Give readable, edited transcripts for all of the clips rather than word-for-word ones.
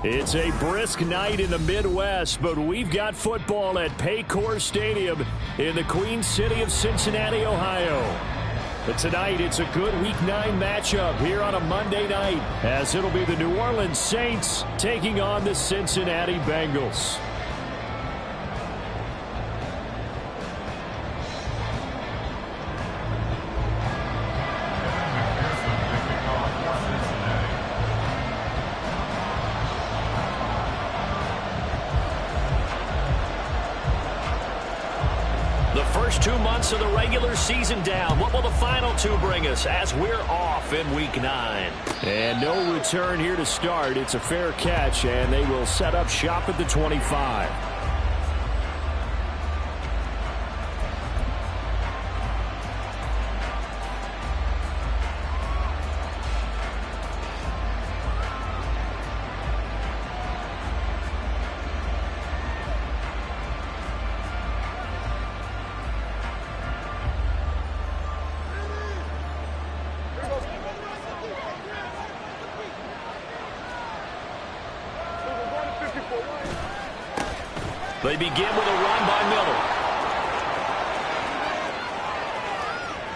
It's a brisk night in the Midwest, but we've got football at Paycor Stadium in the Queen City of Cincinnati, Ohio. But tonight, it's a good Week 9 matchup here on a Monday night, as it'll be the New Orleans Saints taking on the Cincinnati Bengals. First 2 months of the regular season down. What will the final two bring us as we're off in Week 9? And no return here to start. It's a fair catch, and they will set up shop at the 25. They begin with a run by Miller.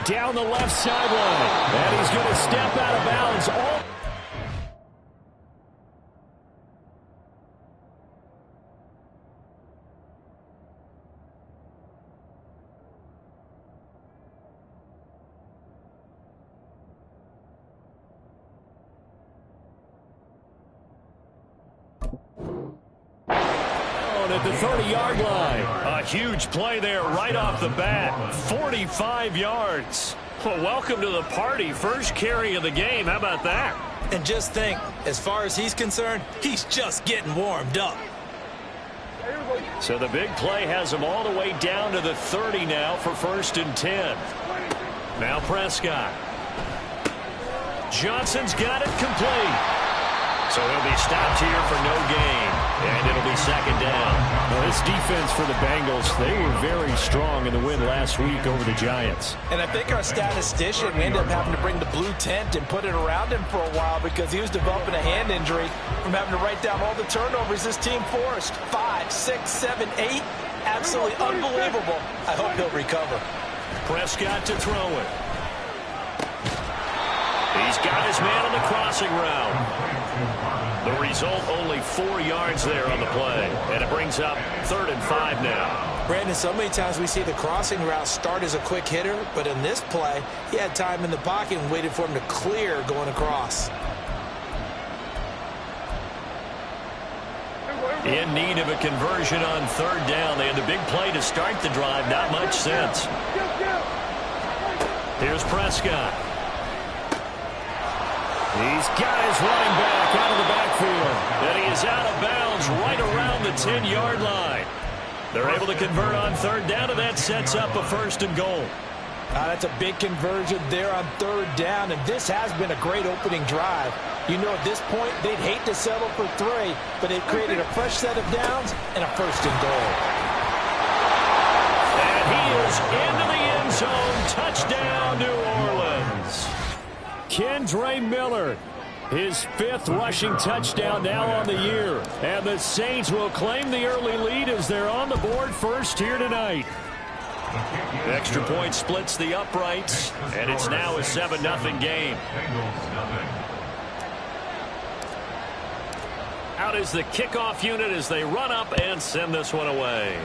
Down the left sideline. And he's going to step out of bounds. At the 30-yard line. A huge play there right off the bat. 45 yards. Well, welcome to the party. First carry of the game. How about that? And just think, as far as he's concerned, he's just getting warmed up. So the big play has him all the way down to the 30 now for 1st and 10. Now Prescott. Johnson's got it complete. So he'll be stopped here for no gain. And it'll be 2nd down. Well, this defense for the Bengals, they were very strong in the win last week over the Giants. And I think our statistician, we ended up having to bring the blue tent and put it around him for a while because he was developing a hand injury from having to write down all the turnovers this team forced. 5, 6, 7, 8. Absolutely unbelievable. I hope he'll recover. Prescott to throw it. He's got his man on the crossing route. The result, only 4 yards there on the play. And it brings up 3rd and 5 now. Brandon, so many times we see the crossing route start as a quick hitter, but in this play, he had time in the pocket and waited for him to clear going across. In need of a conversion on 3rd down. They had the big play to start the drive. Not much sense. Here's Prescott. He's got his running back out of the backfield. And he is out of bounds right around the 10-yard line. They're able to convert on 3rd down, and that sets up a 1st and goal. That's a big conversion there on 3rd down, and this has been a great opening drive. You know, at this point, they'd hate to settle for 3, but they've created a fresh set of downs and a 1st and goal. And he is into the end zone. Touchdown, New Orleans. Kendre Miller, his 5th rushing touchdown now on the year. And the Saints will claim the early lead as they're on the board first here tonight. Extra point splits the uprights, and it's now a 7-0 game. Out is the kickoff unit as they run up and send this one away.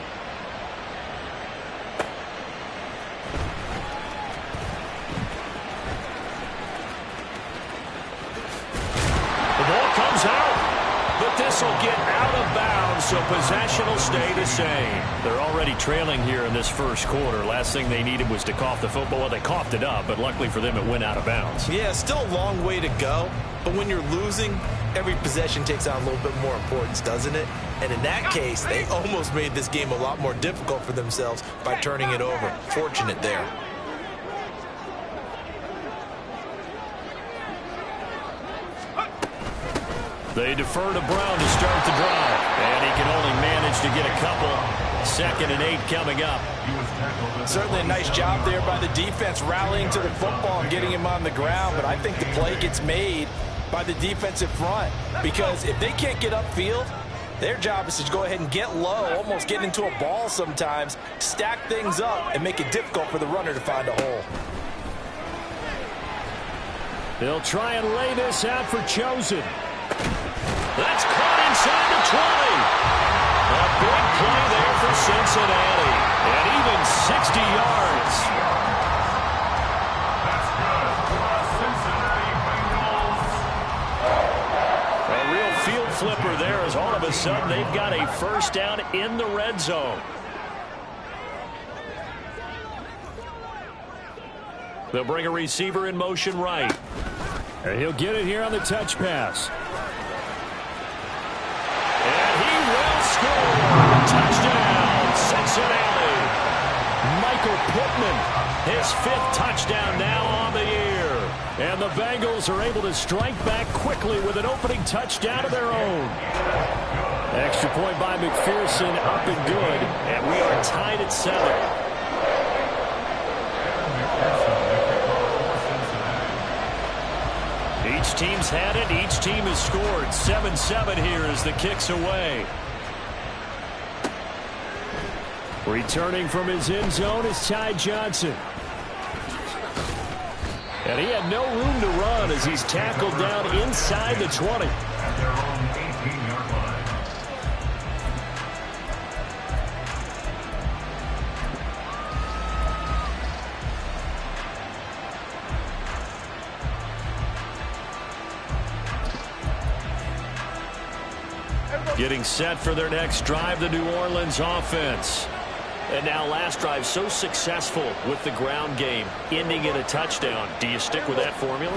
This will get out of bounds, so possession will stay the same. They're already trailing here in this first quarter. Last thing they needed was to cough the football. Well, they coughed it up, but luckily for them, it went out of bounds. Yeah, still a long way to go. But when you're losing, every possession takes on a little bit more importance, doesn't it? And in that case, they almost made this game a lot more difficult for themselves by turning it over. Fortunate there. They defer to Brown to start the drive. And he can only manage to get a couple. 2nd and 8 coming up. Certainly a nice job there by the defense rallying to the football and getting him on the ground. But I think the play gets made by the defensive front, because if they can't get upfield, their job is to go ahead and get low, almost get into a ball sometimes, stack things up, and make it difficult for the runner to find a hole. They'll try and lay this out for Chosen. That's caught inside the 20. A big play there for Cincinnati. And even 60 yards. A real field flipper there as all of a sudden they've got a first down in the red zone. They'll bring a receiver in motion right. And he'll get it here on the touch pass. And he will score. Touchdown, Cincinnati. Michael Pittman, His 5th touchdown now on the year. and the Bengals are able to strike back quickly with an opening touchdown of their own. Extra point by McPherson, up and good, And we are tied at 7. Each team's had it. Each team has scored. 7-7 here as the kick's away. Returning from his end zone is Ty Johnson. And he had no room to run as he's tackled down inside the 20. Getting set for their next drive, the New Orleans offense. And now last drive so successful with the ground game, ending in a touchdown. Do you stick with that formula?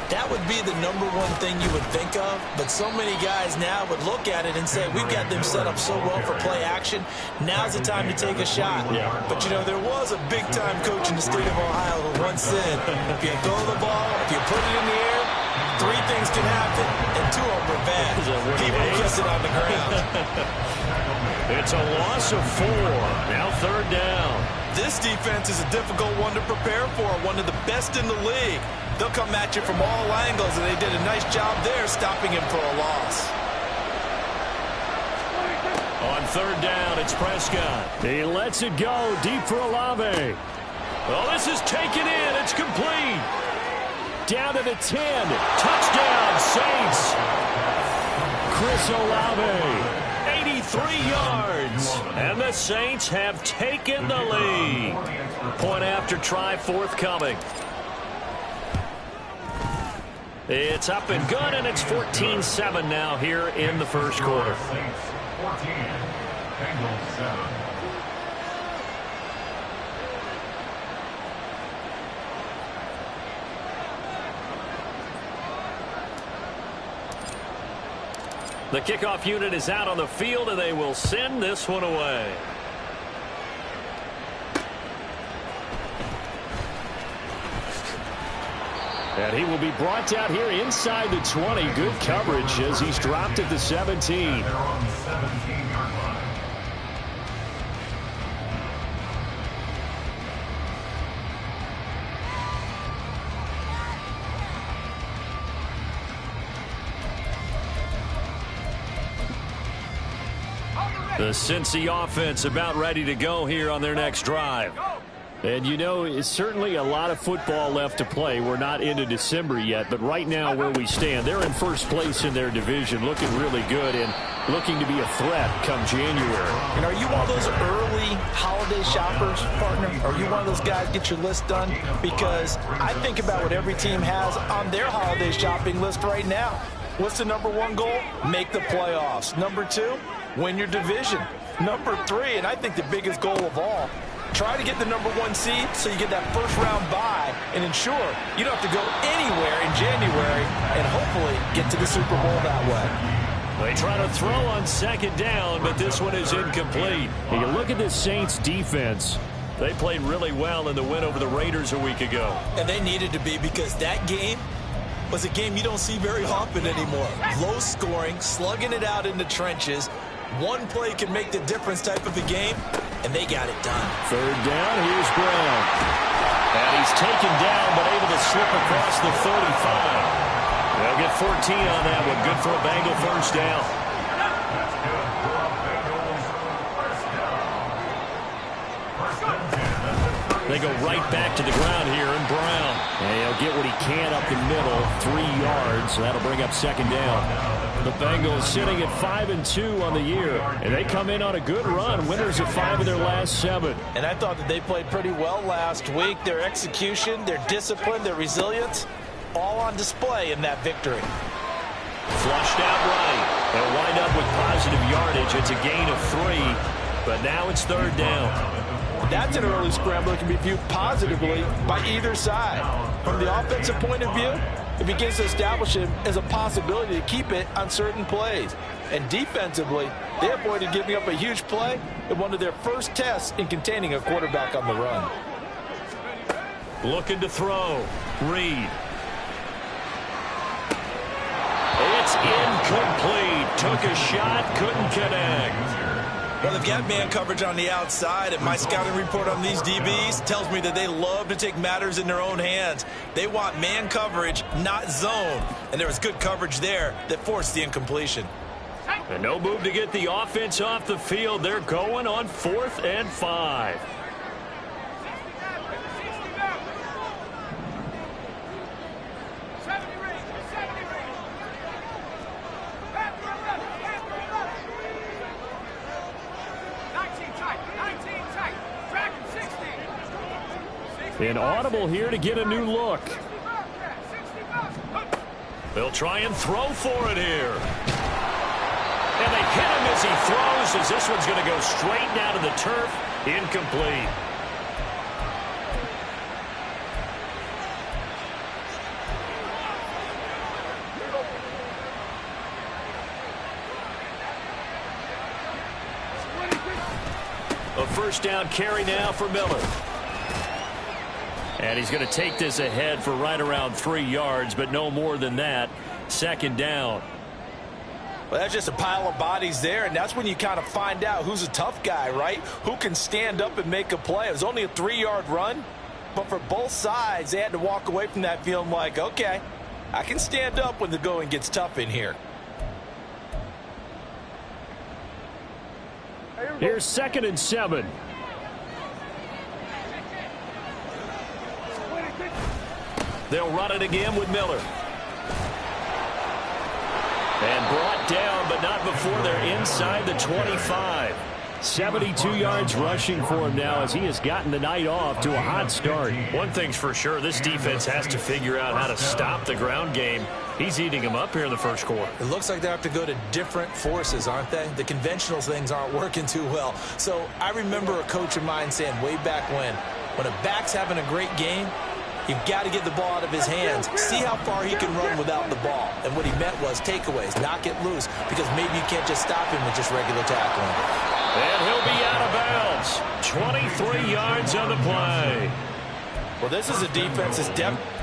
That would be the #1 thing you would think of, but so many guys now would look at it and say, we've got them set up so well for play action. Now's the time to take a shot. Yeah. But, you know, there was a big-time coach in the state of Ohio who once said, if you throw the ball, if you put it in the air, 3 things can happen, and 2 of them are bad. People kiss it on the ground. It's a loss of 4. Now 3rd down. This defense is a difficult one to prepare for, one of the best in the league. They'll come at you from all angles, and they did a nice job there stopping him for a loss. On 3rd down, it's Prescott. He lets it go deep for Olave. Well, this is taken in. It's complete. Down to the 10. Touchdown, Saints. Chris Olave. 83 yards. And the Saints have taken the lead. Point after try forthcoming. It's up and good, and it's 14-7 now here in the first quarter. 14, Bengals 7. The kickoff unit is out on the field, and they will send this one away. And he will be brought down here inside the 20. Good coverage as he's dropped at the 17. They're on the 17-yard line. The Cincy offense about ready to go here on their next drive. And, you know, it's certainly a lot of football left to play. We're not into December yet, but right now where we stand, they're in first place in their division, looking really good and looking to be a threat come January. And are you one of those early holiday shoppers, partner? Are you one of those guys get your list done? Because I think about what every team has on their holiday shopping list right now. What's the #1 goal? Make the playoffs. #2, win your division. #3, and I think the biggest goal of all, try to get the #1 seed so you get that first-round bye and ensure you don't have to go anywhere in January and hopefully get to the Super Bowl that way. They try to throw on 2nd down, but this one is incomplete. And you look at the Saints defense. They played really well in the win over the Raiders a week ago. And they needed to be, because that game was a game you don't see very often anymore. Low scoring, slugging it out in the trenches. One play can make the difference type of a game, and they got it done. 3rd down, here's Brown. And he's taken down, but able to slip across the 35. They'll get 14 on that one. Good for a Bengal first down. They go right back to the ground here, and Brown. And he'll get what he can up the middle, 3 yards. So that'll bring up second down. The Bengals sitting at 5-2 on the year, and they come in on a good run, winners of 5 of their last 7. And I thought that they played pretty well last week. Their execution, their discipline, their resilience, all on display in that victory. Flushed out right. They'll wind up with positive yardage. It's a gain of 3, but now it's third down. That's an early scramble that can be viewed positively by either side. From the offensive point of view, it begins to establish it as a possibility to keep it on certain plays. And defensively, they avoided giving up a huge play in one of their first tests in containing a quarterback on the run. Looking to throw. Reed. It's incomplete. Took a shot, couldn't connect. Well, they've got man coverage on the outside, and my scouting report on these DBs tells me that they love to take matters in their own hands. They want man coverage, not zone. And there was good coverage there that forced the incompletion. And no move to get the offense off the field. They're going on 4th and 5. An audible here to get a new look. They'll try and throw for it here. And they hit him as he throws, as this one's going to go straight down to the turf. Incomplete. A first down carry now for Miller. And he's going to take this ahead for right around 3 yards, but no more than that. Second down. Well, that's just a pile of bodies there, and that's when you kind of find out who's a tough guy, right? Who can stand up and make a play. It was only a 3-yard run, but for both sides, they had to walk away from that feeling like, okay, I can stand up when the going gets tough in here. Here's 2nd and 7. They'll run it again with Miller. And brought down, but not before they're inside the 25. 72 yards rushing for him now as he has gotten the night off to a hot start. One thing's for sure, this defense has to figure out how to stop the ground game. He's eating them up here in the first quarter. It looks like they have to go to different forces, aren't they? The conventional things aren't working too well. So I remember a coach of mine saying way back when a back's having a great game, you've got to get the ball out of his hands. See how far he can run without the ball. And what he meant was takeaways, knock it loose, because maybe you can't just stop him with just regular tackling. And he'll be out of bounds. 23 yards on the play. Well, this is a defense that's definitely...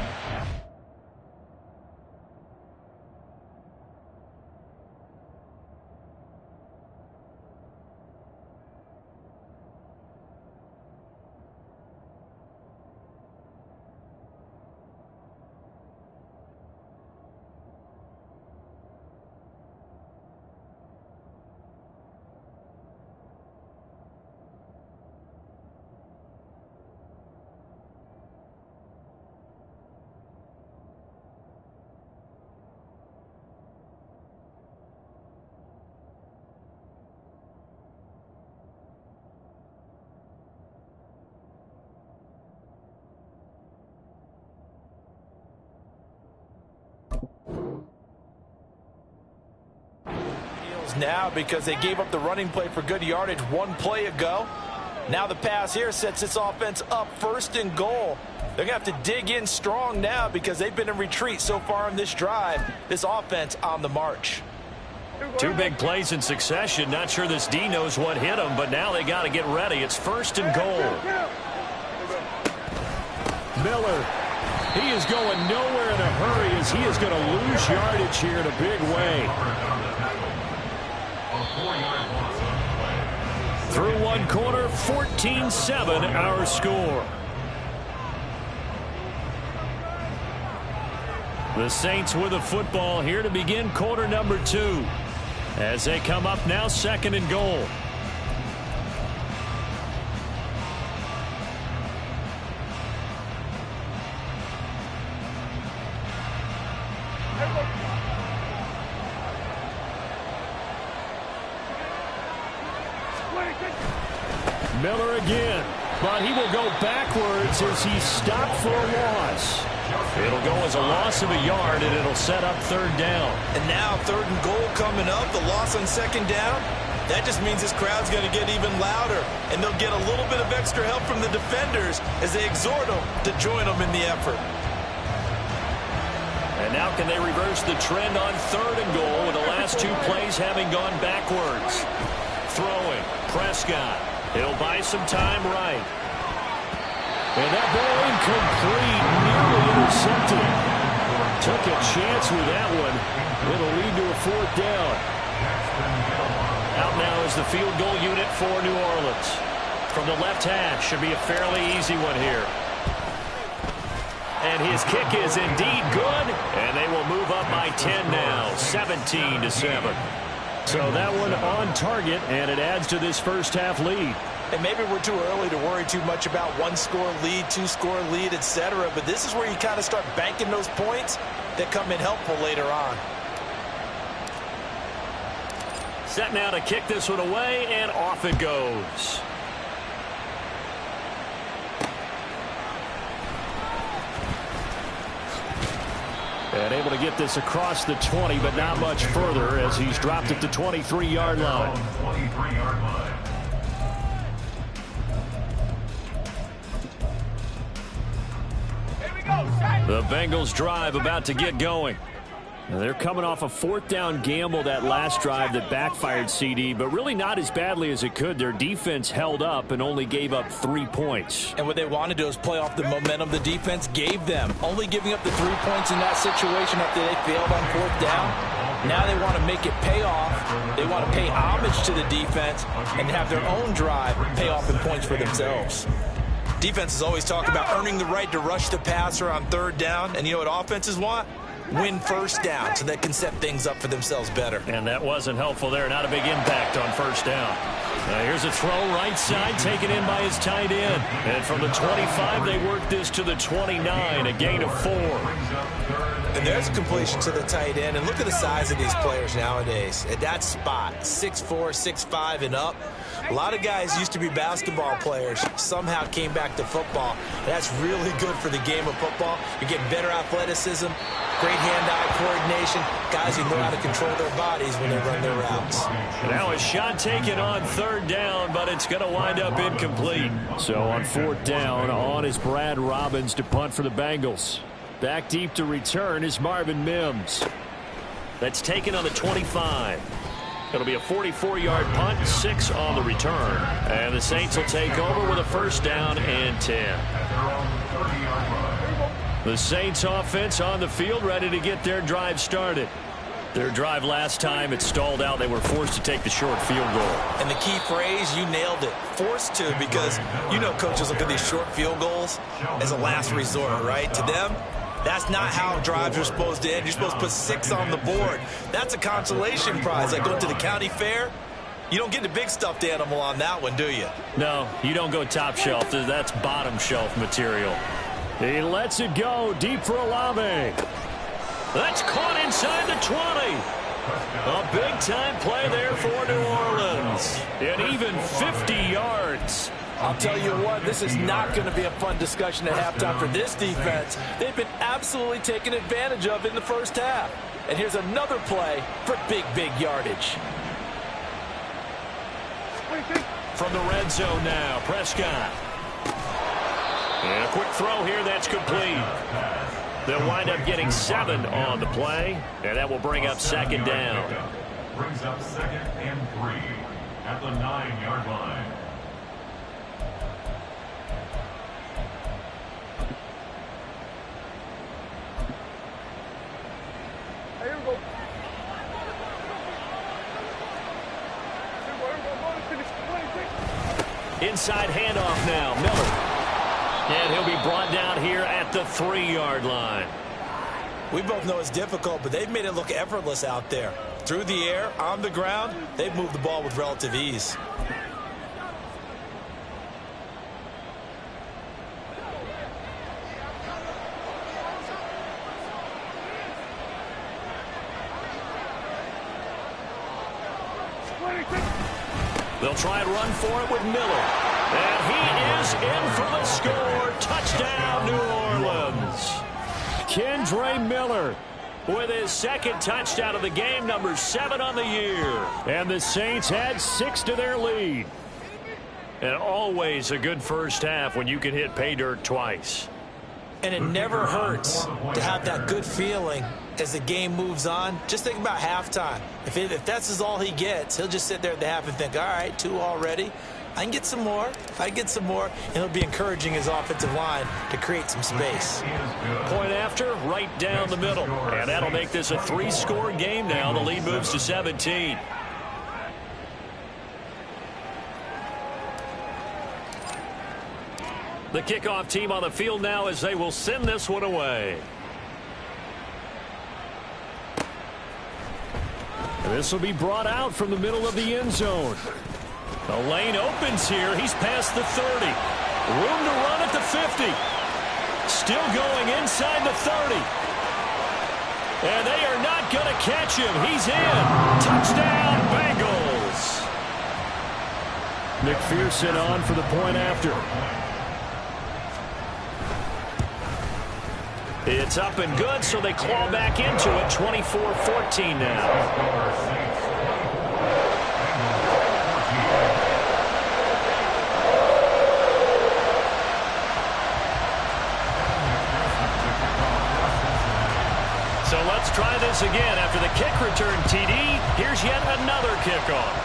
now because they gave up the running play for good yardage one play ago. Now the pass here sets this offense up 1st and goal. They're going to have to dig in strong now because they've been in retreat so far in this drive. This offense on the march. 2 big plays in succession. Not sure this D knows what hit him, but now they got to get ready. It's 1st and goal. Miller, he is going nowhere in a hurry as he is going to lose yardage here in a big way. Through one quarter, 14-7 our score. The Saints with the football here to begin quarter number 2. As they come up now, 2nd and goal. Miller again, but he will go backwards as he's stopped for a loss. It'll go as a loss of a yard, and it'll set up 3rd down. And now 3rd and goal coming up, the loss on 2nd down. That just means this crowd's going to get even louder, and they'll get a little bit of extra help from the defenders as they exhort them to join them in the effort. And now can they reverse the trend on 3rd and goal with the last 2 plays having gone backwards? Throwing, Prescott. He'll buy some time right. And that ball incomplete, nearly intercepted. Took a chance with that one. It'll lead to a 4th down. Out now is the field goal unit for New Orleans. From the left hash, should be a fairly easy one here. And his kick is indeed good. And they will move up by 10 now, 17-7. So that one on target, and it adds to this first half lead. And maybe we're too early to worry too much about 1-score lead, 2-score lead, etc. But this is where you kind of start banking those points that come in helpful later on. Set now to kick this one away, and off it goes. And able to get this across the 20, but not much further as he's dropped it to 23-yard line. 23-yard line. The Bengals drive about to get going. Now they're coming off a 4th down gamble that last drive that backfired, CD, but really not as badly as it could. Their defense held up and only gave up 3 points. And what they wanted to do is play off the momentum the defense gave them. Only giving up the 3 points in that situation after they failed on 4th down. Now they want to make it pay off. They want to pay homage to the defense and have their own drive pay off in points for themselves. Defenses always talk about earning the right to rush the passer on 3rd down. And you know what offenses want? Win 1st down so they can set things up for themselves better. And that wasn't helpful there. Not a big impact on 1st down. Now here's a throw right side taken in by his tight end. And from the 25, they work this to the 29, a gain of 4. And there's a completion to the tight end. And look at the size of these players nowadays. At that spot, 6'4", 6'5", and up. A lot of guys used to be basketball players, somehow came back to football. That's really good for the game of football. You're getting better athleticism, great hand-eye coordination, guys who know how to control their bodies when they run their routes. Now a shot taken on 3rd down, but it's going to wind up incomplete. So on 4th down, on is Brad Robbins to punt for the Bengals. Back deep to return is Marvin Mims. That's taken on the 25. It'll be a 44-yard punt, 6 on the return. And the Saints will take over with a 1st down and 10. The Saints offense on the field, ready to get their drive started. Their drive last time, it stalled out. They were forced to take the short field goal. And the key phrase, you nailed it, forced to, because you know coaches look at these short field goals as a last resort, right? To them, that's not how drives are supposed to end. You're supposed to put 6 on the board. That's a consolation prize. Like going to the county fair, you don't get the big stuffed animal on that one, do you? No, you don't go top shelf. That's bottom shelf material. He lets it go deep for Olave. That's caught inside the 20. A big-time play there for New Orleans. And even 50 yards. I'll tell you what, this is not going to be a fun discussion at halftime for this defense. They've been absolutely taken advantage of in the first half. And here's another play for big, big yardage. From the red zone now, Prescott. And a quick throw here, that's complete. They'll wind up getting 7 on the play, and that will bring up 2nd down. Brings up 2nd and 3 at the 9-yard line. Here we go. Inside handoff now, Miller. And he'll be brought down here at the 3-yard line. We both know it's difficult, but they've made it look effortless out there. Through the air, on the ground, they've moved the ball with relative ease. They'll try and run for it with Miller. And he is in for the score. Touchdown, New Orleans. Kendre Miller with his second touchdown of the game, number 7 on the year. And the Saints add 6 to their lead. And always a good first half when you can hit pay dirt twice. And it never hurts to have that good feeling as the game moves on. Just think about halftime. If that's all he gets, he'll just sit there at the half and think, all right, 2 already. I can get some more. If I get some more, and he'll be encouraging his offensive line to create some space. Point after, right down the middle. And that'll make this a 3-score game now. The lead moves to 17. The kickoff team on the field now as they will send this one away. And this will be brought out from the middle of the end zone. The lane opens here. He's past the 30. Room to run at the 50. Still going inside the 30. And they are not going to catch him. He's in. Touchdown, Bengals. McPherson on for the point after. It's up and good, so they claw back into it. 24-14 now. So let's try this again. After the kick return TD, here's yet another kickoff.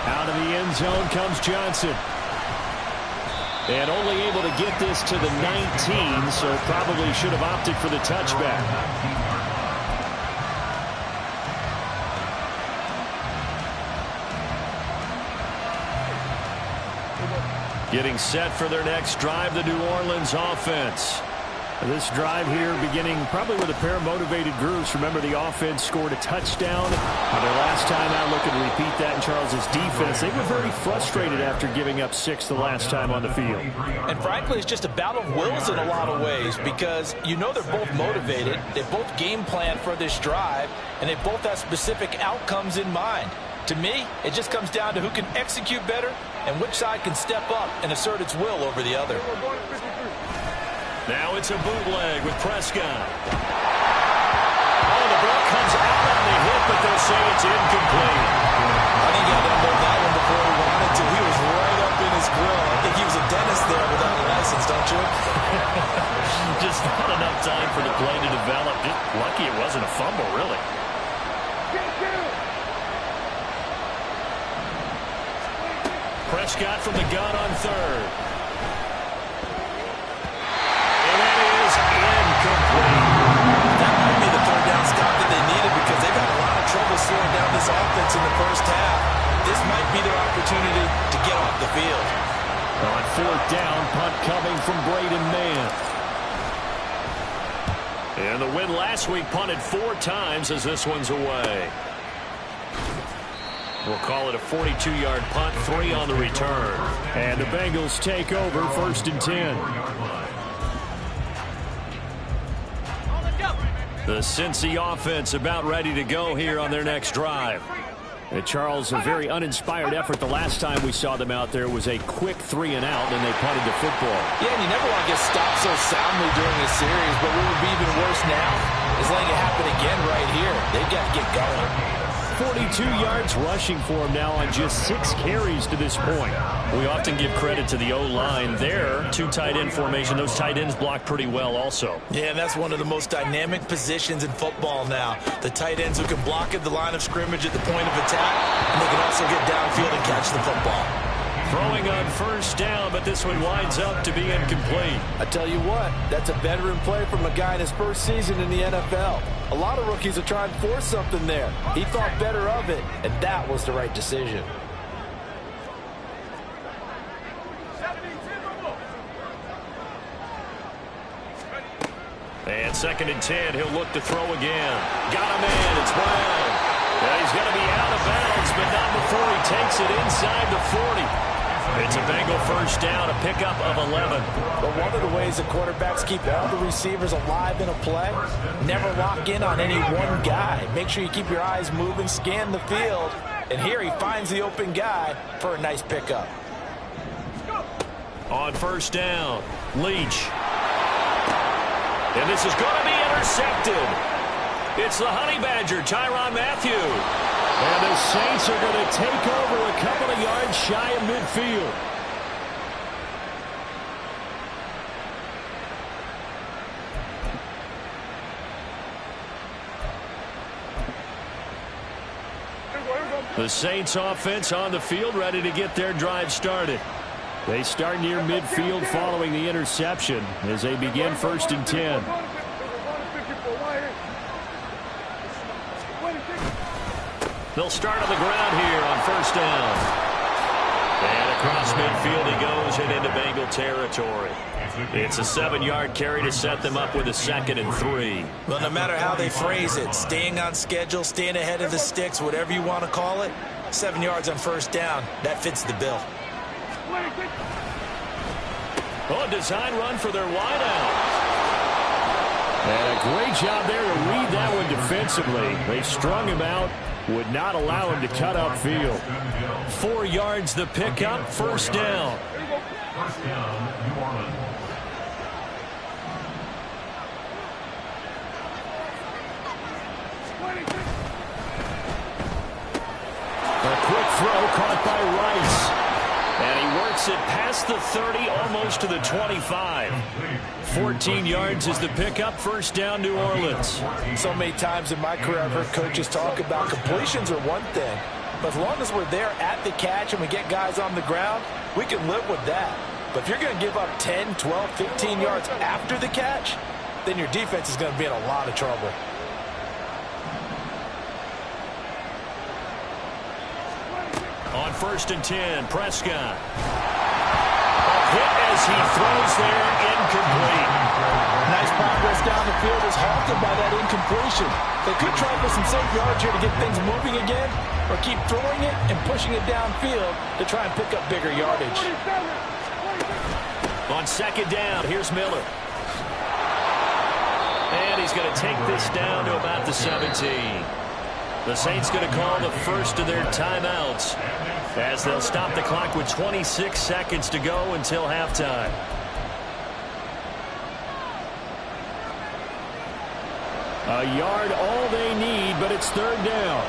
Out of the end zone comes Johnson. And only able to get this to the 19, so probably should have opted for the touchback. Getting set for their next drive, the New Orleans offense. This drive here beginning probably with a pair of motivated groups. Remember, the offense scored a touchdown. Their last time out, looking to repeat that in Charles's defense. They were very frustrated after giving up 6 the last time on the field. And frankly, it's just a battle of wills in a lot of ways because you know they're both motivated. They both game plan for this drive, and they both have specific outcomes in mind. To me, it just comes down to who can execute better and which side can step up and assert its will over the other. Now it's a bootleg with Prescott. Oh, the ball comes out on the hit, but they'll say it's incomplete. I think he had to unload that one before he wanted to. He was right up in his grill. I think he was a dentist there without a license, don't you? Just not enough time for the play to develop. Just lucky it wasn't a fumble, really. Prescott from the gun on third. Trouble slowing down this offense in the first half. This might be their opportunity to get off the field. On 4th down, punt coming from Braden Mann. And the win last week punted 4 times as this one's away. We'll call it a 42-yard punt, 3 on the return. And the Bengals take over 1st and 10. The Cincy offense about ready to go here on their next drive. And Charles, a very uninspired effort. The last time we saw them out there was a quick 3 and out, and they punted the football. Yeah, and you never want to get stopped so soundly during a series, but what would be even worse now is letting it happen again right here. They've got to get going. 42 yards rushing for him now on just 6 carries to this point. We often give credit to the O-line there. 2 tight end formation. Those tight ends block pretty well also. Yeah, and that's one of the most dynamic positions in football now. The tight ends who can block at the line of scrimmage at the point of attack, and they can also get downfield and catch the football. Throwing on 1st down, but this one winds up to be incomplete. I tell you what, that's a veteran play from a guy in his first season in the NFL. A lot of rookies are trying to force something there. He thought better of it, and that was the right decision. And 2nd and 10, he'll look to throw again. Got a man, it's Brown. And he's going to be out of bounds, but not before he takes it inside the 40. It's a Bengal first down, a pickup of 11. But one of the ways the quarterbacks keep all the receivers alive in a play, never lock in on any one guy. Make sure you keep your eyes moving, scan the field, and here he finds the open guy for a nice pickup. On first down, Leach. And this is going to be intercepted. It's the Honey Badger, Tyrann Mathieu. And the Saints are going to take over a couple of yards shy of midfield. The Saints offense on the field, ready to get their drive started. They start near midfield following the interception as they begin 1st and 10. They'll start on the ground here on first down. And across midfield he goes and into Bengal territory. It's a 7-yard carry to set them up with a 2nd and 3. Well, no matter how they phrase it, staying on schedule, staying ahead of the sticks, whatever you want to call it, 7 yards on first down, that fits the bill. Oh, design run for their wideout. And a great job there to read that one defensively. They strung him out, would not allow him to cut upfield. 4 yards the pickup, first down. First down, New Orleans. A quick throw caught by Rice. And he works it past the 30, almost to the 25. 14 yards is the pickup, first down, New Orleans. So many times in my career I've heard coaches talk about completions are one thing, but as long as we're there at the catch and we get guys on the ground, we can live with that. But if you're going to give up 10, 12, 15 yards after the catch, then your defense is going to be in a lot of trouble. On 1st and 10, Prescott. A hit as he throws there, incomplete. Nice progress down the field is halted by that incompletion. They could try for some safe yards here to get things moving again, or keep throwing it and pushing it downfield to try and pick up bigger yardage. On 2nd down, here's Miller. And he's going to take this down to about the 17. The Saints going to call the first of their timeouts as they'll stop the clock with 26 seconds to go until halftime. A yard all they need, but it's 3rd down.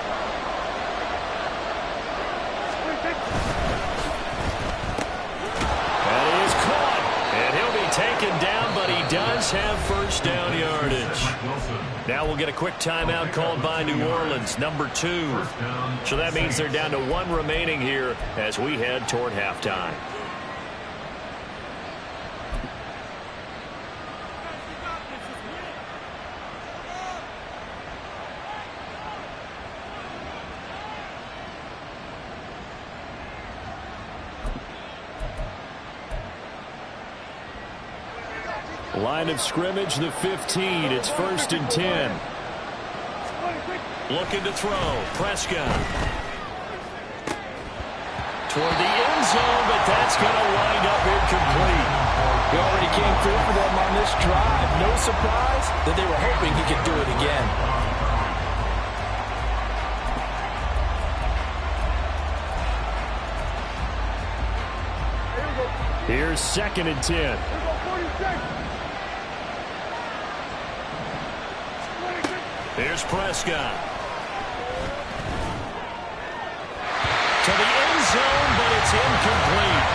That is caught. And he'll be taken down, but he does have first down yardage. Now we'll get a quick timeout called by New Orleans, number 2. So that means they're down to 1 remaining here as we head toward halftime. Line of scrimmage, the 15. It's 1st and 10. Looking to throw. Prescott. Toward the end zone, but that's going to wind up incomplete. He already came through for them on this drive. No surprise that they were hoping he could do it again. Here's 2nd and 10. Here's Prescott. To the end zone, but it's incomplete.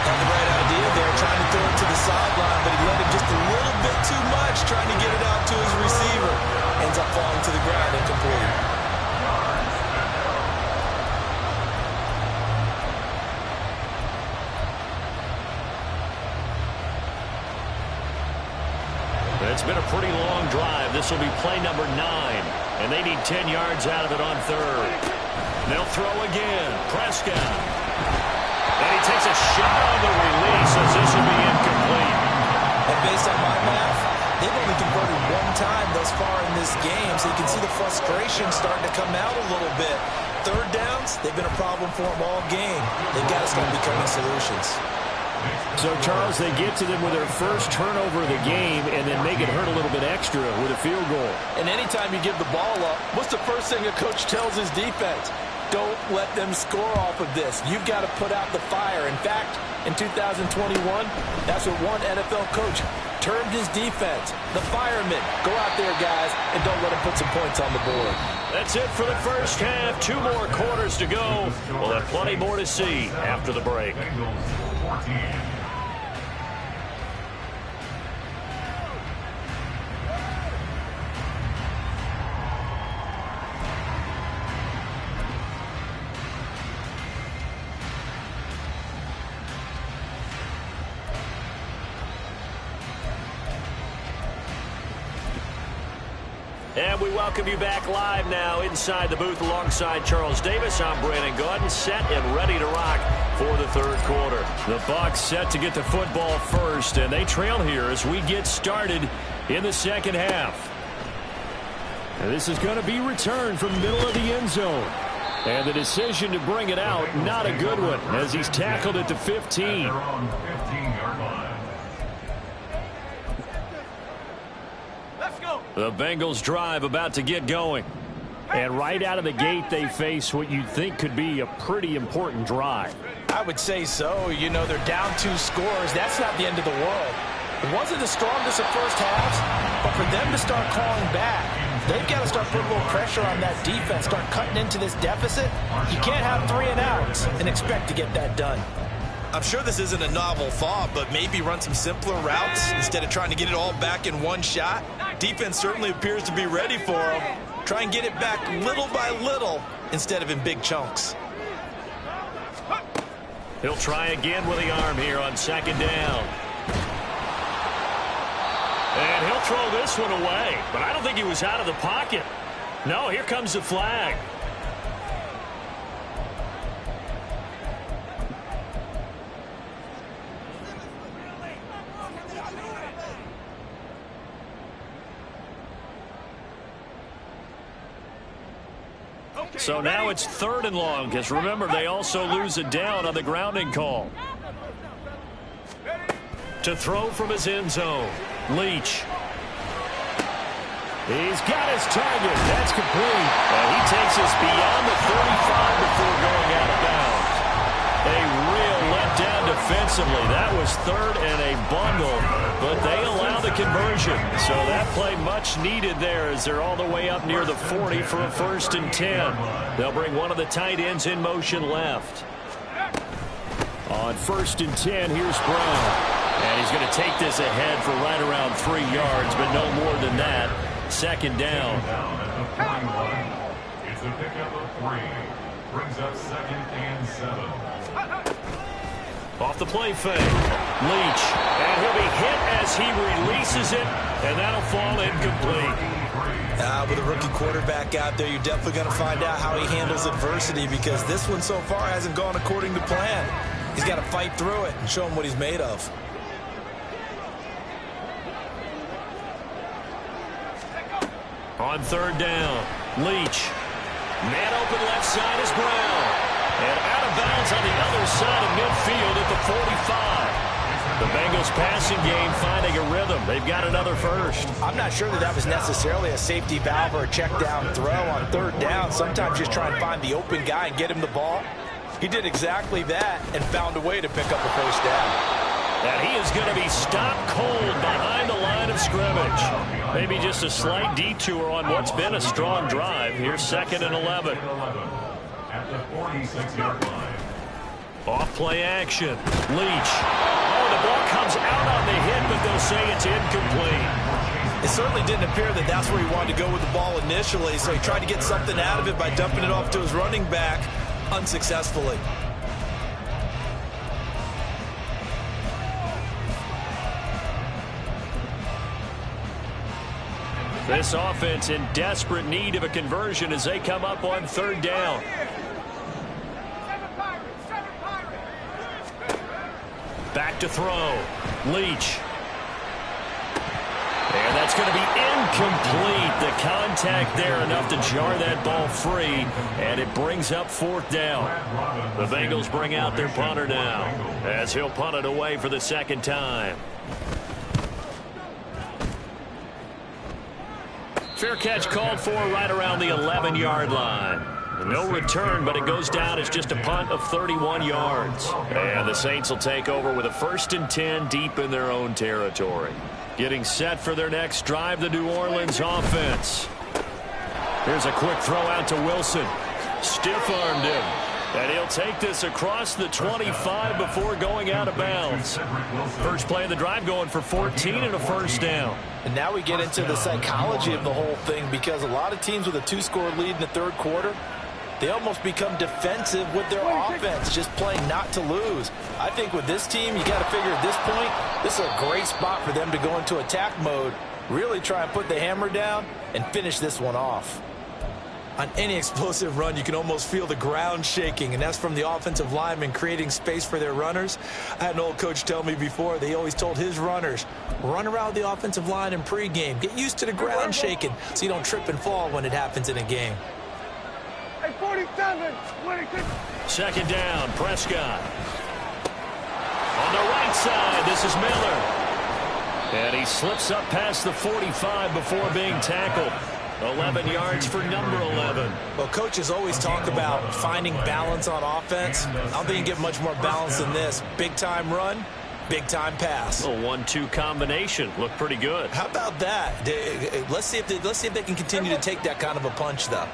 Had the right idea there, trying to throw it to the sideline, but he let it just a little bit too much, trying to get it out to his receiver. Ends up falling to the ground, incomplete. It's been a pretty long drive. This will be play number 9, and they need 10 yards out of it on 3rd. They'll throw again. Prescott. And he takes a shot on the release as this will be incomplete. And based on my math, they've only converted thus far in this game, so you can see the frustration starting to come out a little bit. Third downs, they've been a problem for them all game. They've got to start becoming solutions. So, Charles, they get to them with their first turnover of the game and then make it hurt a little bit extra with a field goal. And anytime you give the ball up, what's the first thing a coach tells his defense? Don't let them score off of this. You've got to put out the fire. In fact, in 2021, that's what one NFL coach termed his defense. The firemen. Go out there, guys, and don't let them put some points on the board. That's it for the first half. 2 more quarters to go. We'll have plenty more to see after the break. Bengals 14. And we welcome you back live now inside the booth alongside Charles Davis. I'm Brandon Gaudin, set and ready to rock for the third quarter. The Bucs set to get the football first, and they trail here as we get started in the second half. And this is going to be returned from the middle of the end zone. And the decision to bring it out, not a good one, as he's tackled at the 15. They're on 15-yard line. The Bengals drive about to get going. And right out of the gate, they face what you'd think could be a pretty important drive. I would say so. You know, they're down 2 scores. That's not the end of the world. It wasn't the strongest of first halves, but for them to start calling back, they've got to start putting a little pressure on that defense, start cutting into this deficit. You can't have 3 and outs and expect to get that done. I'm sure this isn't a novel thought, but maybe run some simpler routes instead of trying to get it all back in one shot. Defense certainly appears to be ready for them. Try and get it back little by little instead of in big chunks. He'll try again with the arm here on second down. And he'll throw this one away, but I don't think he was out of the pocket. No, here comes the flag. So now it's 3rd and long, because remember, they also lose a down on the grounding call. To throw from his end zone, Leach. He's got his target. That's complete. And he takes us beyond the 35 before going out of bounds. A real letdown defensively. That was 3rd and a bundle, but they allow the conversion. So that play much needed there as they're all the way up near the 40 for a 1st and 10. They'll bring one of the tight ends in motion left. On 1st and 10, here's Brown. And he's going to take this ahead for right around 3 yards, but no more than that. 2nd down. Down at the 41. It's a pickup of 3. Brings up 2nd and 7. Off the play fake. Leach. And he'll be hit as he releases it, and that'll fall incomplete. With a rookie quarterback out there, you're definitely going to find out how he handles adversity, because this one so far hasn't gone according to plan. He's got to fight through it and show him what he's made of. On 3rd down, Leach. Man open left side is Brown. And out of bounds on the other side of midfield at the 45. The Bengals passing game finding a rhythm. They've got another first. I'm not sure that was necessarily a safety valve or a check down throw on 3rd down. Sometimes just try and find the open guy and get him the ball. He did exactly that and found a way to pick up a 1st down. And he is going to be stopped cold behind the line of scrimmage. Maybe just a slight detour on what's been a strong drive. Here's 2nd and 11. At the 46-yard line. Off play action. Leach. Oh, the ball comes out on the hit, but they'll say it's incomplete. It certainly didn't appear that that's where he wanted to go with the ball initially, so he tried to get something out of it by dumping it off to his running back unsuccessfully. This offense in desperate need of a conversion as they come up on 3rd down. Back to throw. Leach. And That's going to be incomplete. The contact there enough to jar that ball free, and it brings up 4th down. The Bengals bring out their punter now as he'll punt it away for the 2nd time. Fair catch called for right around the 11-yard line. No return, but it goes down as just a punt of 31 yards. And the Saints will take over with a 1st and 10 deep in their own territory. Getting set for their next drive, the New Orleans offense. Here's a quick throw out to Wilson. Stiff-armed him. And he'll take this across the 25 before going out of bounds. First play of the drive going for 14 and a 1st down. And now we get into the psychology of the whole thing, because a lot of teams with a 2-score lead in the 3rd quarter, they almost become defensive with their offense, just playing not to lose. I think with this team, you got to figure at this point, this is a great spot for them to go into attack mode, really try and put the hammer down and finish this one off. On any explosive run, you can almost feel the ground shaking, and that's from the offensive linemen creating space for their runners. I had an old coach tell me before, they always told his runners, run around the offensive line in pregame. Get used to the ground shaking so you don't trip and fall when it happens in a game. 47, 26. 2nd down, Prescott. On the right side, this is Miller. And he slips up past the 45 before being tackled. 11 yards for number 11. Well, coaches always talk about finding balance on offense. I don't think you get much more balance than this. Big-time run, big-time pass. A 1-2 combination. Looked pretty good. How about that? Let's see if they can continue to take that kind of a punch, though.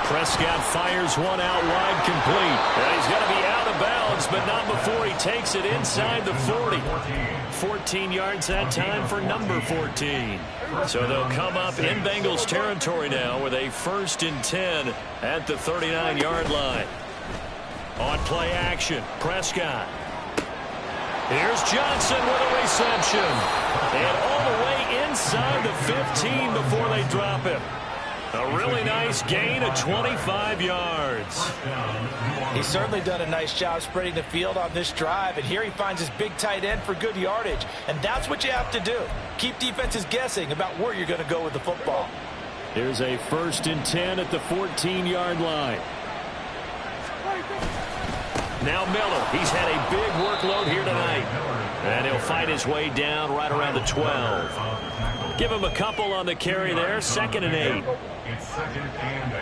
Prescott fires one out wide, complete. And he's going to be out of bounds, but not before he takes it inside the 40. 14 yards that time for number 14. So they'll come up in Bengals territory now with a 1st and 10 at the 39-yard line. On play action, Prescott. Here's Johnson with a reception. And all the way inside the 15 before they drop him. A really nice gain of 25 yards. He's certainly done a nice job spreading the field on this drive, and here he finds his big tight end for good yardage. And that's what you have to do. Keep defenses guessing about where you're going to go with the football. Here's a 1st and 10 at the 14-yard line. Now Miller, he's had a big workload here tonight. And he'll fight his way down right around the 12. Give him a couple on the carry there, 2nd and 8. It's 2nd and 8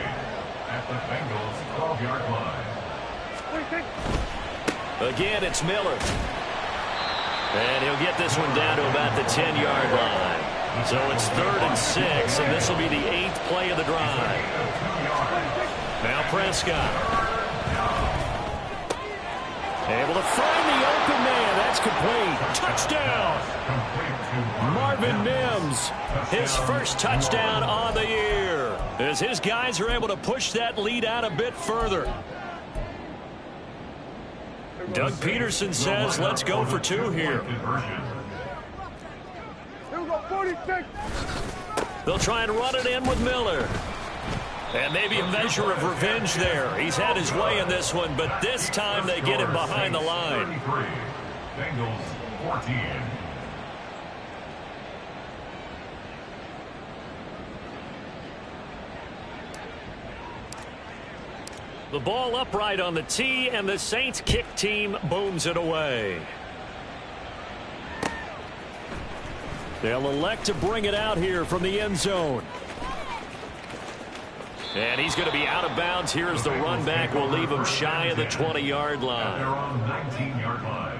at the Bengals 12-yard line. Again, it's Miller. And he'll get this one down to about the 10-yard line. So it's 3rd and 6, and this will be the 8th play of the drive. Now Prescott. Able to find the open man. That's complete. Touchdown. Marvin Mims, his first touchdown on the year, as his guys are able to push that lead out a bit further. Doug Peterson says, let's go for 2 here. They'll try and run it in with Miller. And maybe a measure of revenge there. He's had his way in this one, but this time they get him behind the line. Bengals 14. The ball upright on the tee, and the Saints kick team booms it away. They'll elect to bring it out here from the end zone. And he's going to be out of bounds here as the run back will leave him shy of the 20-yard line. They're on the 19-yard line.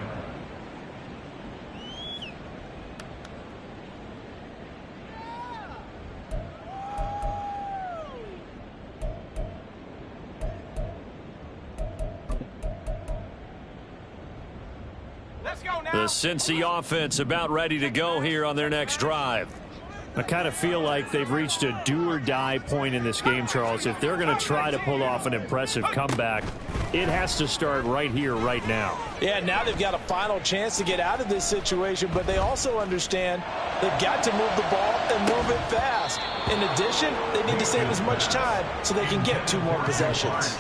The Cincy offense about ready to go here on their next drive. I kind of feel like they've reached a do-or-die point in this game, Charles. If they're going to try to pull off an impressive comeback, it has to start right here, right now. Yeah, now they've got a final chance to get out of this situation, but they also understand they've got to move the ball and move it fast. In addition, they need to save as much time so they can get 2 more possessions.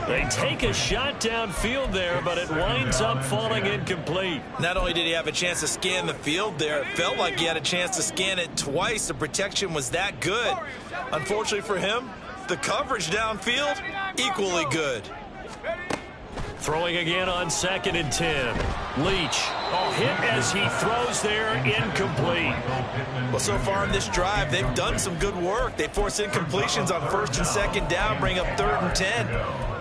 They take a shot downfield there, but it winds up falling incomplete. Not only did he have a chance to scan the field there, it felt like he had a chance to scan it twice. The protection was that good. Unfortunately for him, the coverage downfield, equally good. Throwing again on 2nd and 10. Leach. Hit as he throws there, incomplete. Well, so far in this drive, they've done some good work. They force incompletions on 1st and 2nd down, bring up 3rd and 10.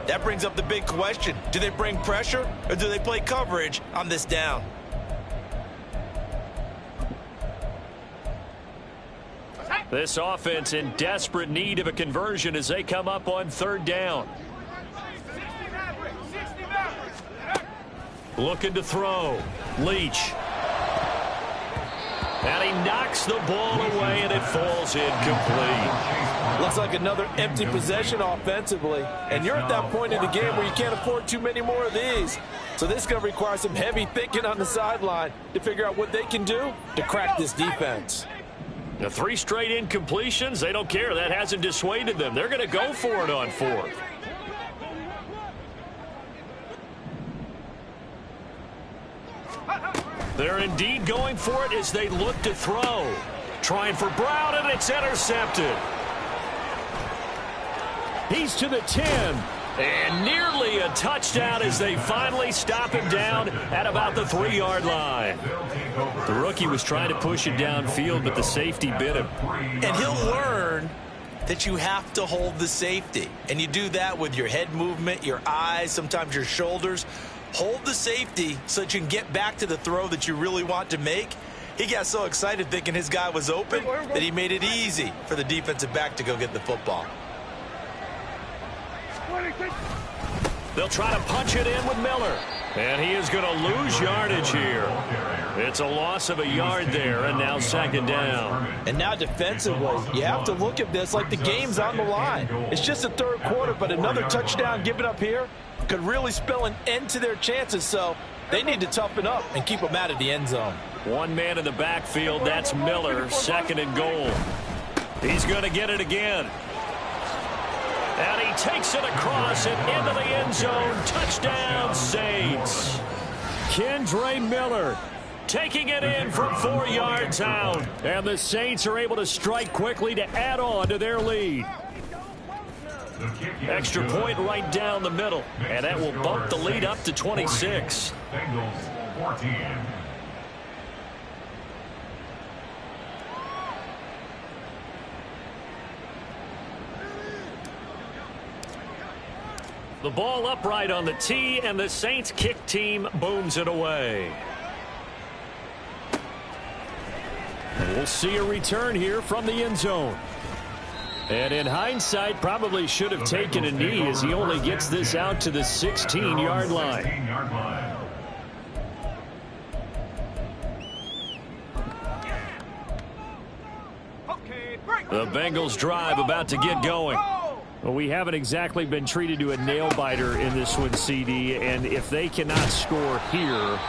That brings up the big question. Do they bring pressure or do they play coverage on this down? This offense in desperate need of a conversion as they come up on 3rd down. Looking to throw. Leach. And he knocks the ball away, and it falls incomplete. Looks like another empty possession offensively. And you're at that point in the game where you can't afford too many more of these. So this is going to require some heavy thinking on the sideline to figure out what they can do to crack this defense. The 3 straight incompletions, they don't care. That hasn't dissuaded them. They're going to go for it on 4th. They're indeed going for it as they look to throw. Trying for Brown, and it's intercepted. He's to the 10. And nearly a touchdown as they finally stop him down at about the 3-yard line. The rookie was trying to push it downfield, but the safety bit him. And he'll learn that you have to hold the safety. And you do that with your head movement, your eyes, sometimes your shoulders. Hold the safety so that you can get back to the throw that you really want to make. He got so excited thinking his guy was open that he made it easy for the defensive back to go get the football. They'll try to punch it in with Miller. And he is going to lose yardage here. It's a loss of a yard there, and now 2nd down. And now defensively, you have to look at this like the game's on the line. It's just the 3rd quarter, but another touchdown given up here could really spell an end to their chances, so they need to toughen up and keep them out of the end zone. 1 man in the backfield, that's Miller, 2nd and goal. He's going to get it again. And he takes it across and into the end zone. Touchdown, Saints. Kendre Miller taking it in from 4 yards out. And the Saints are able to strike quickly to add on to their lead. Extra point right down the middle. And that will bump the lead up to 26. Bengals 14. The ball upright on the tee, and the Saints kick team booms it away. We'll see a return here from the end zone. And in hindsight, probably should have taken a knee as he only gets this out to the 16-yard line. The Bengals drive about to get going. Well, we haven't exactly been treated to a nail-biter in this one, CD, and if they cannot score here,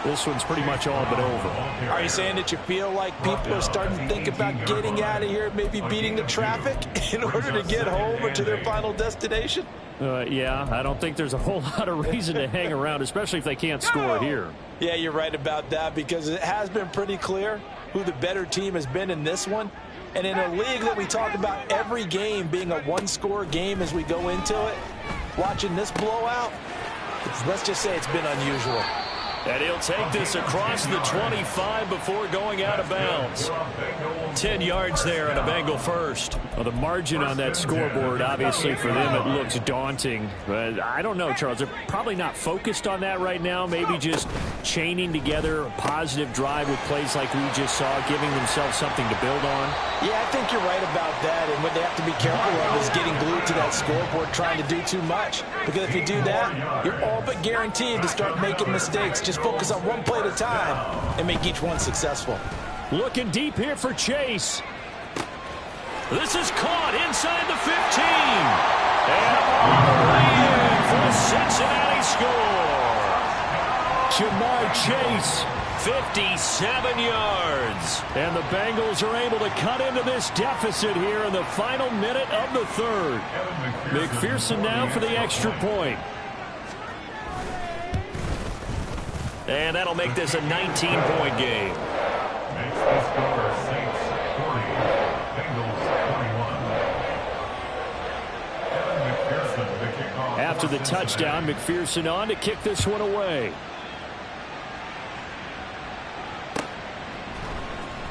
this one's pretty much all but over. Are you saying that you feel like people are starting to think about getting out of here, maybe beating the traffic in order to get home or to their final destination? Yeah, I don't think there's a whole lot of reason to hang around, especially if they can't score here. Yeah, you're right about that, because it has been pretty clear who the better team has been in this one. And in a league that we talk about every game being a one-score game as we go into it, watching this blowout, let's just say it's been unusual. And he'll take this across the 25 before going out of bounds. 10 yards there and a Bengal first. Well, the margin on that scoreboard, obviously for them, it looks daunting. But I don't know, Charles. They're probably not focused on that right now. Maybe just chaining together a positive drive with plays like we just saw, giving themselves something to build on. Yeah, I think you're right about that. And what they have to be careful of is getting glued to that scoreboard, trying to do too much. Because if you do that, you're all but guaranteed to start making mistakes. Just focus on one play at a time and make each one successful. Looking deep here for Chase. This is caught inside the 15. And all the way in for a Cincinnati score. Jamar Chase. 57 yards. And the Bengals are able to cut into this deficit here in the final minute of the third. McPherson now for the extra point. And that'll make this a 19-point game. Makes the score Saints 40, Bengals 21. Evan McPherson, the kickoff. After the touchdown, McPherson on to kick this one away.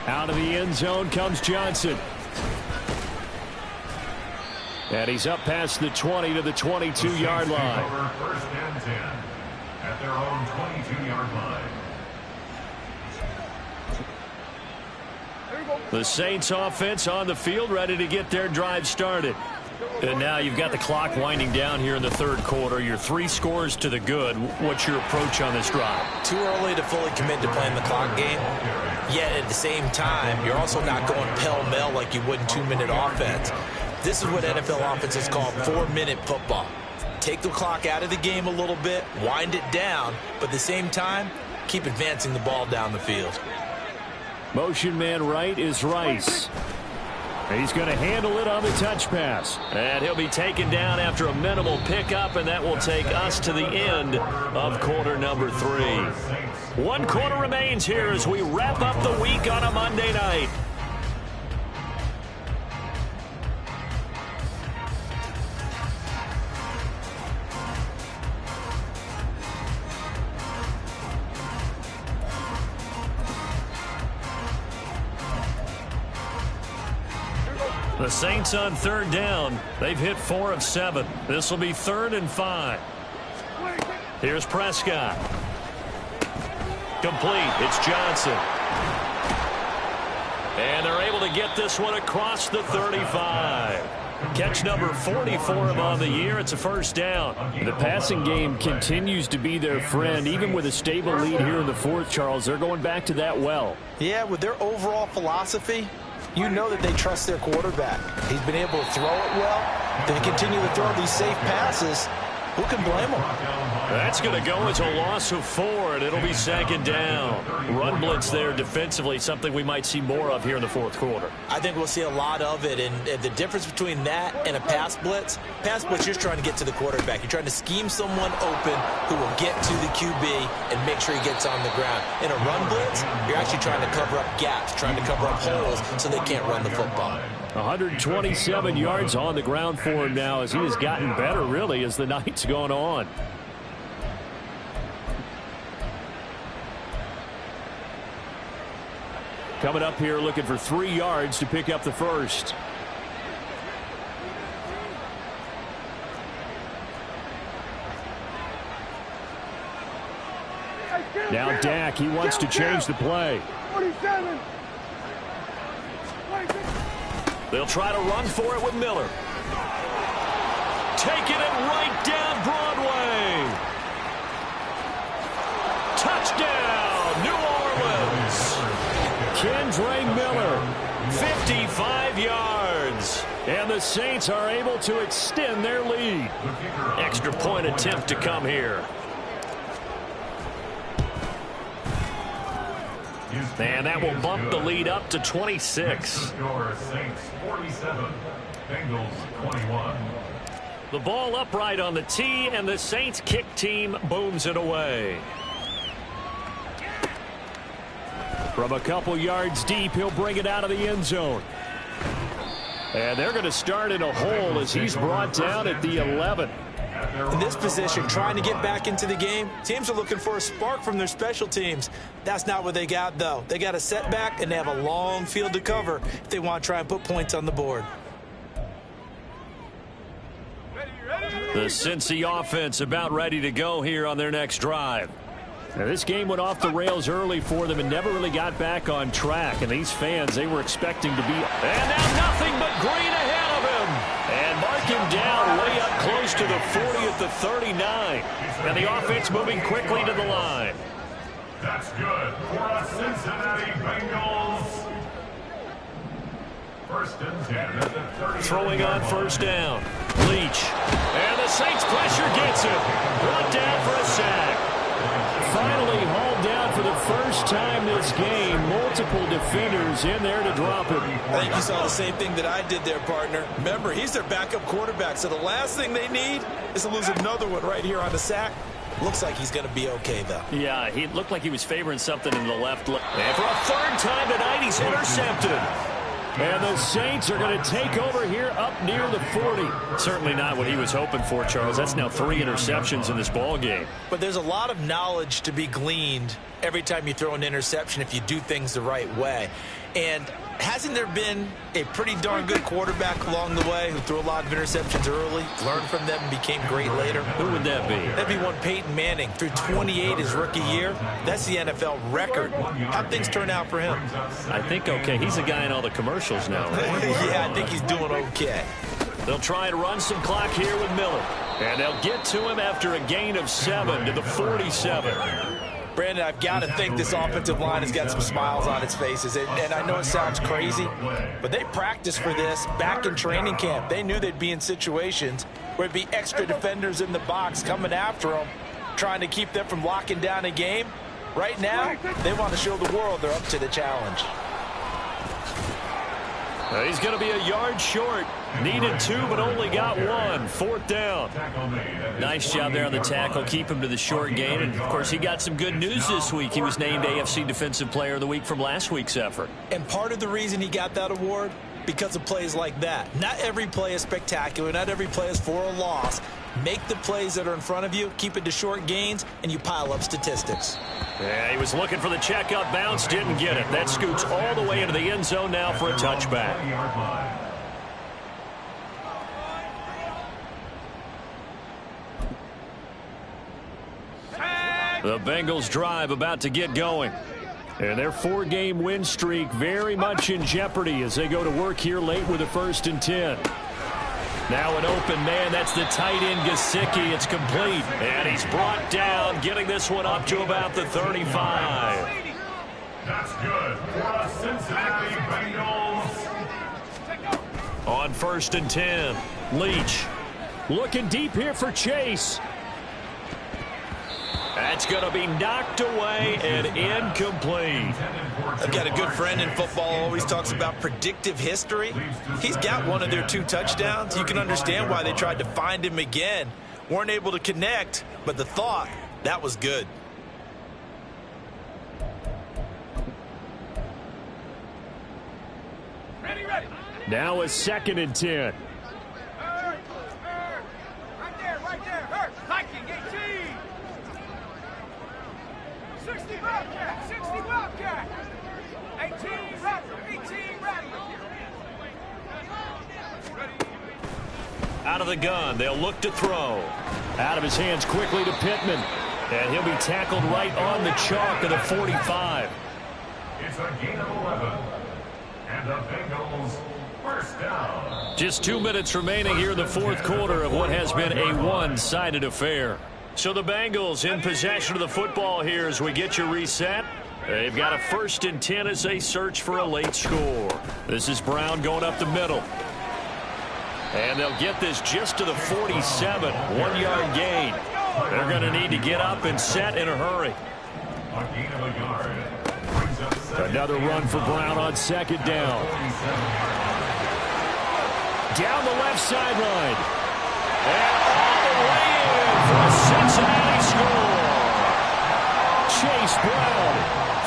Out of the end zone comes Johnson. And he's up past the 20 to the 22-yard line. First and 10 at their own 22-yard line. The Saints offense on the field, ready to get their drive started. And now you've got the clock winding down here in the third quarter. You're 3 scores to the good. What's your approach on this drive? Too early to fully commit to playing the clock game. Yet at the same time, you're also not going pell-mell like you would in 2-minute offense. This is what NFL offenses call 4-minute football. Take the clock out of the game a little bit, wind it down, but at the same time, keep advancing the ball down the field. Motion man right is Rice. He's going to handle it on the touch pass. And he'll be taken down after a minimal pickup, and that will take us to the end of quarter number 3. 1 quarter remains here as we wrap up the week on a Monday night. The Saints on third down. They've hit 4 of 7. This will be 3rd and 5. Here's Prescott. Complete. It's Johnson. And they're able to get this one across the 35. Catch number 40 for him on the year. It's a first down. The passing game continues to be their friend. Even with a stable lead here in the fourth, Charles, they're going back to that well. Yeah, with their overall philosophy, you know that they trust their quarterback. He's been able to throw it well. They continue to throw these safe passes. Who can blame them? That's going to go as a loss of 4, and it'll be 2nd down. Run blitz there defensively, something we might see more of here in the fourth quarter. I think we'll see a lot of it, and the difference between that and a pass blitz, you're trying to get to the quarterback. You're trying to scheme someone open who will get to the QB and make sure he gets on the ground. In a run blitz, you're actually trying to cover up gaps, trying to cover up holes so they can't run the football. 127 yards on the ground for him now as he has gotten better, really, as the night's gone on. Coming up here looking for 3 yards to pick up the first. Now Dak, he wants to change the play. 47. They'll try to run for it with Miller. Taking it right down Broadway. Touchdown, New Orleans. Kendre Miller. 55 yards. And the Saints are able to extend their lead. Extra point attempt to come here. And that will bump the lead up to 26. Saints 47, Bengals 21. The ball upright on the tee, and the Saints kick team booms it away. From a couple yards deep, he'll bring it out of the end zone. And they're going to start in a hole as he's brought down at the 11. In this position, trying to get back into the game, teams are looking for a spark from their special teams. That's not what they got, though. They got a setback, and they have a long field to cover if they want to try and put points on the board. The Cincy offense about ready to go here on their next drive. Now, this game went off the rails early for them and never really got back on track. And these fans, they were expecting to be... And now nothing but green ahead of him. And mark him down way up close to the 40 at the 39. And the offense moving quickly to the line. That's good for the Cincinnati Bengals. First and 10 at the 30. Throwing on first down. Leach. And the Saints pressure gets it. Brought down for a sack. Finally hauled down for the first time this game. Multiple defenders in there to drop him. I think you saw the same thing that I did there, partner. Remember, he's their backup quarterback, so the last thing they need is to lose another one right here on the sack. Looks like he's going to be okay, though. Yeah, he looked like he was favoring something in the left. And for a third time tonight, he's intercepted. And the Saints are going to take over here up near the 40. Certainly not what he was hoping for, Charles. That's now 3 interceptions in this ball game. But there's a lot of knowledge to be gleaned every time you throw an interception if you do things the right way. And hasn't there been a pretty darn good quarterback along the way who threw a lot of interceptions early, learned from them, and became great later? Who would that be? That'd be one Peyton Manning. Threw 28 his rookie year. That's the NFL record. How'd things turn out for him? I think okay. He's a guy in all the commercials now, right? Yeah, I think he's doing okay. They'll try and run some clock here with Miller. And they'll get to him after a gain of 7 to the 47. Brandon, I've got to think this offensive line has got some smiles on its faces. And I know it sounds crazy, but they practiced for this back in training camp. They knew they'd be in situations where it'd be extra defenders in the box coming after them, trying to keep them from locking down a game. Right now, they want to show the world they're up to the challenge. He's going to be a yard short. Needed 2, but only got 1. 4th down. Nice job there on the tackle. Keep him to the short gain. And, of course, he got some good news this week. He was named AFC Defensive Player of the Week from last week's effort. And part of the reason he got that award, because of plays like that. Not every play is spectacular. Not every play is for a loss. Make the plays that are in front of you, keep it to short gains, and you pile up statistics. Yeah, he was looking for the checkup bounce, didn't get it. That scoots all the way into the end zone now for a touchback. The Bengals drive about to get going. And their 4-game win streak very much in jeopardy as they go to work here late with a 1st and 10. Now an open man. That's the tight end, Gesicki. It's complete. And he's brought down, getting this one up to about the 35. That's good for the Cincinnati Bengals. On 1st and 10, Leach. Looking deep here for Chase. That's going to be knocked away and incomplete. I've got a good friend in football, always talks about predictive history. He's got one of their 2 touchdowns. You can understand why they tried to find him again. Weren't able to connect, but the thought, that was good. Now a 2nd and 10. Right there. Viking 18. 60 Wildcat. 60 Wildcat. 18 Rattler. 18 Rattler. Out of the gun, they'll look to throw. Out of his hands quickly to Pittman. And he'll be tackled right on the chalk of the 45. It's a gain of 11. And the Bengals first down. Just 2 minutes remaining here in the 4th quarter of what has been a one-sided affair. So the Bengals in possession of the football here as we get you reset. They've got a 1st and 10 as they search for a late score. This is Brown going up the middle. And they'll get this just to the 47. 1-yard gain. They're going to need to get up and set in a hurry. A gain of a yard. Another run for Brown on 2nd down. Down the left sideline. And all the way in for a Cincinnati score. Chase Brown.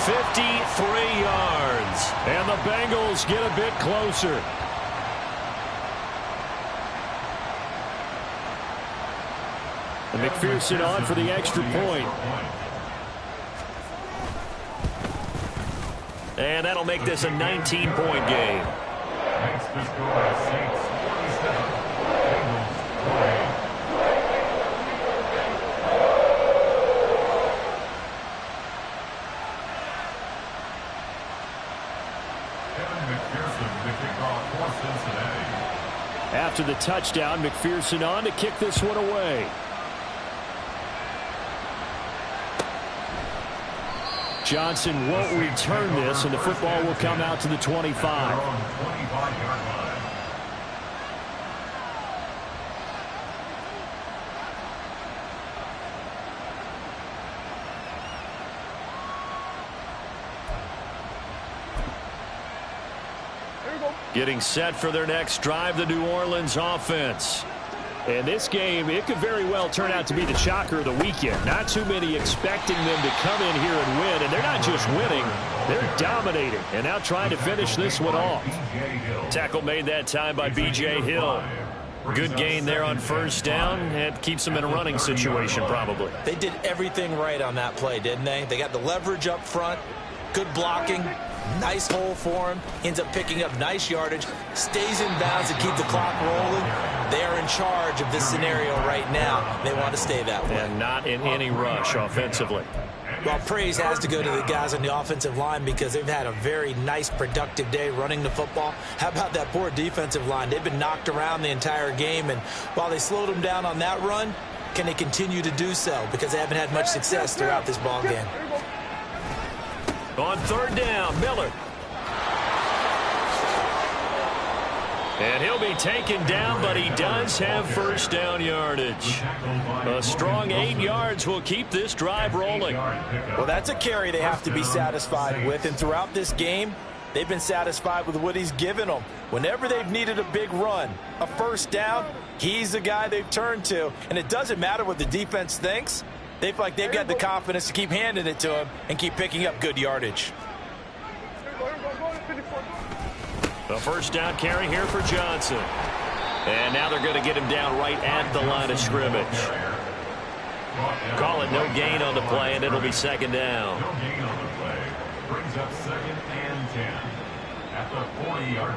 53 yards. And the Bengals get a bit closer. And McPherson on for the extra point. And that'll make this a 19-point game. Makes the score Saints 47. Bengals 20. After the touchdown, McPherson on to kick this one away. Johnson won't return this, and the football will come out to the 25. Getting set for their next drive, the New Orleans offense. And this game, it could very well turn out to be the shocker of the weekend. Not too many expecting them to come in here and win. And they're not just winning, they're dominating. And now trying to finish this one off. Tackle made that time by B.J. Hill. Good gain there on first down. It keeps them in a running situation probably. They did everything right on that play, didn't they? They got the leverage up front, good blocking, nice hole for him, ends up picking up nice yardage, stays in bounds to keep the clock rolling. They are in charge of this scenario right now. They want to stay that way. And not in any rush offensively. Well, praise has to go to the guys on the offensive line because they've had a very nice, productive day running the football. How about that poor defensive line? They've been knocked around the entire game, and while they slowed them down on that run, can they continue to do so? Because they haven't had much success throughout this ball game. On third down, Miller. And he'll be taken down, but he does have first down yardage. A strong 8 yards will keep this drive rolling. Well, that's a carry they have to be satisfied with. And throughout this game, they've been satisfied with what he's given them. Whenever they've needed a big run, a first down, he's the guy they've turned to. And it doesn't matter what the defense thinks. They feel like they've got the confidence to keep handing it to him and keep picking up good yardage. A first down carry here for Johnson. And now they're going to get him down right at the line of scrimmage. Call it no gain on the play, and it'll be second down. No gain on the play. Brings up 2nd and 10 at the 40-yard